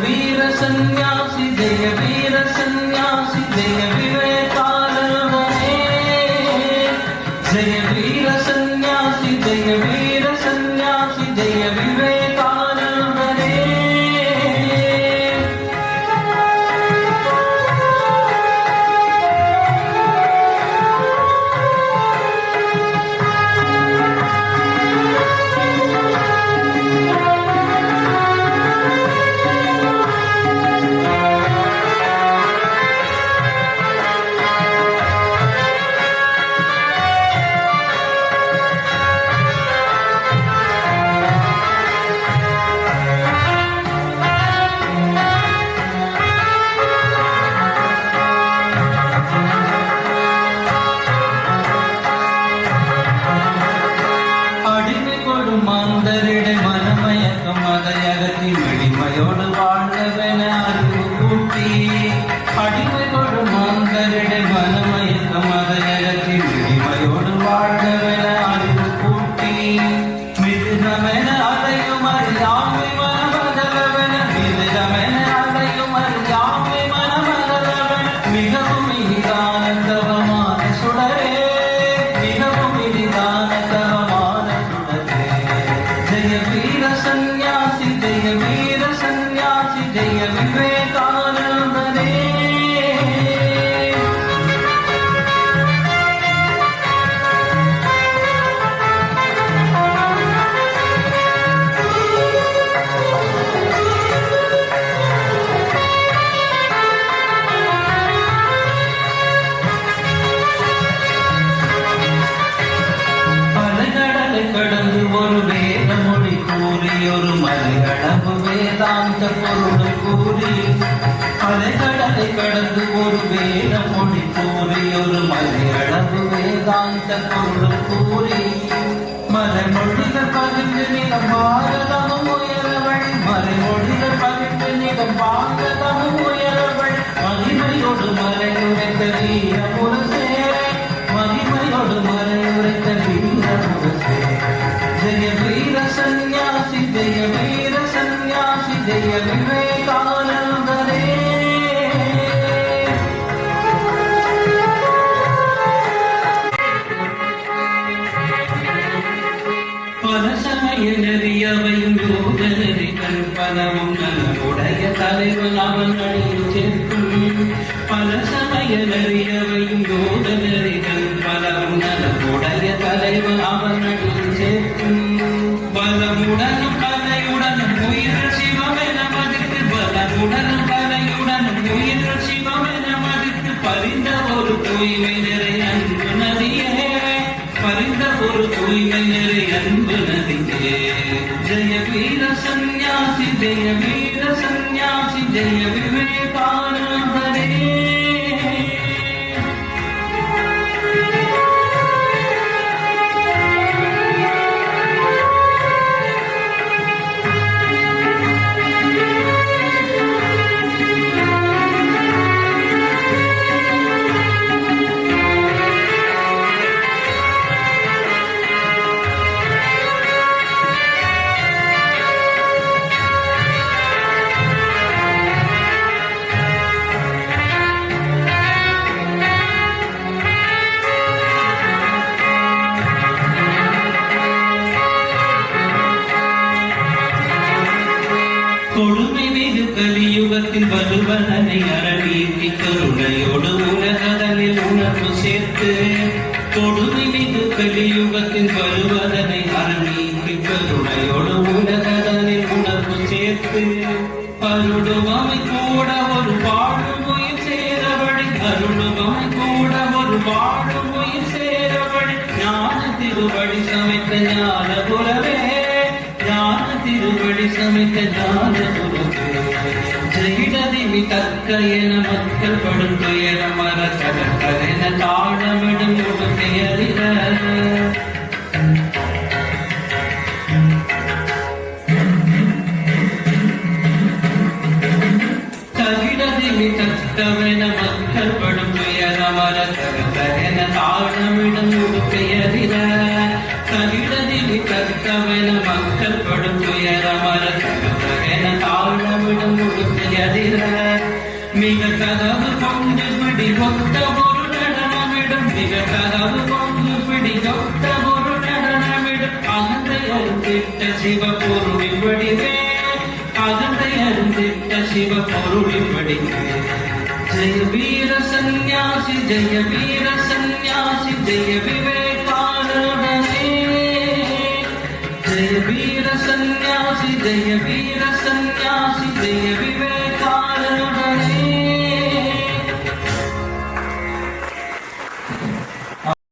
வீர சந்நியாசி ஜெய வீர சந்நியாசி ஜெய விவேகானந்தனே ஜெய வீர சந்நியாசி ஜெய வீர சந்நியாசி ஜெய விவேகானந்தனே மாந்தரிடை மனமயக்கம் அதை அகற்றி வெளிமையோடு வாழ்ந்தவன அறிவு கூட்டி அடிமை கொடு மாந்தரிடை மனமயக்கம் அதை அகற்றி வெளிமையோடு வாழ்ந்தவன அறிவு கூட்டி மிருகமென அதையும் அறியாமை மனமதலவன மிருகமென அதையும் அறியாமை மனமதலவன மிகவும் இனிதான தவமான சுடரே மிகவும் இனிதான தவமான ஜெய வீர சந்நியாசி ஜெய வீர சந்நியாசி ஜெய விவேகானந்தனே அலைகடலை கடந்து ஒரு வேத மொழி கூறி ஒரு மலைகளவு வேதாந்த பொருள் கூறி அலைகடலை கடந்து ஒரு வேத மொழி கூறி ஒரு மலைகளவு வேதாந்த பொருள் கூறி மலைமொழிகள் பகிர்ந்து நிலம் பாரதமும் உயரவள் மலைமொழிகள் பகிர்ந்து நிலம் பாரதமும் உயரவள் மகிமையோடு மலையுரைத்த வீர முரசே மகிமையோடு மலையுரைத்த வீர முரசே ஜெய வீர சந்நியாசி ஜெய வீர சந்நியாசி ஜெய விவேகானந்தனே பல சமய நெறியவையும் யோக நெறிகள் பலவும் நலமுடைய தலைவன் அவன் அணியில் சேர்க்கும் பல சமய நெறியவையும் யோக நெறிகள் பலவும் நலமுடைய தலைவன் அவன் அணியில் சேர்க்கும் பலமுடனும் கலையுடனும் உயிர் சிவமென மதித்து பலமுடனும் கலையுடனும் உயிர் சிவமென மதித்து பறிந்த ஒரு தூய்மை நிறை அன்பு நதியே பறிந்த ஒரு தூய்மை நிறை அன்பு நதியே ஜெய வீர சந்நியாசி ஜெய வீர சந்நியாசி ஜெய விவேகானந்தனே கொடுமை மிகு கலியுகத்தில் வலுவதனை அரணீட்டி கருணையோடு உலகதனில் உணர்வு சேர்த்து கொடுமை மிகு கலியுகத்தில் வலுவதனை அரணீட்டி கருணையோடு உலகதனில் உணர்வு சேர்த்து அருடுவமை கூட ஒரு பாடும் உயிர் சேரவழி அருடுவமை கூட ஒரு பாடும் உயிர் சேரவழி ஞான திருவடி சமைத்த ஞான புலவே ஞான திருவடி சமைத்த ஞான புலவே ஜெயிடதிவி தக்க என மக்கள் படும் துயர மர கடற்கரென தாழமிடும் பெயரிட தகிடதிவி தக்கவென மக்கள் படும் துயர மர கடற்கரென தாழமிடும் பெயரிட தகிடதிவி தக்கவென மக்கள் படும் துயர மர கடற்கரென தாழமிடும் உடுக்கை அதிர மிக கதவு கொண்டு பிடி கொத்த ஒரு நடனமிடும் மிக கதவு கொண்டு பிடி கொத்த ஒரு நடனமிடும் அகந்தை அருந்திட்ட சிவ பொருளின் வடிவே அகந்தை அருந்திட்ட சிவ பொருளின் வடிவே ஜெய வீர சந்நியாசி ஜெய வீர சந்நியாசி ஜெய விவேகானந்தனே ஜெய வீர சந்நியாசி ஜெய வீர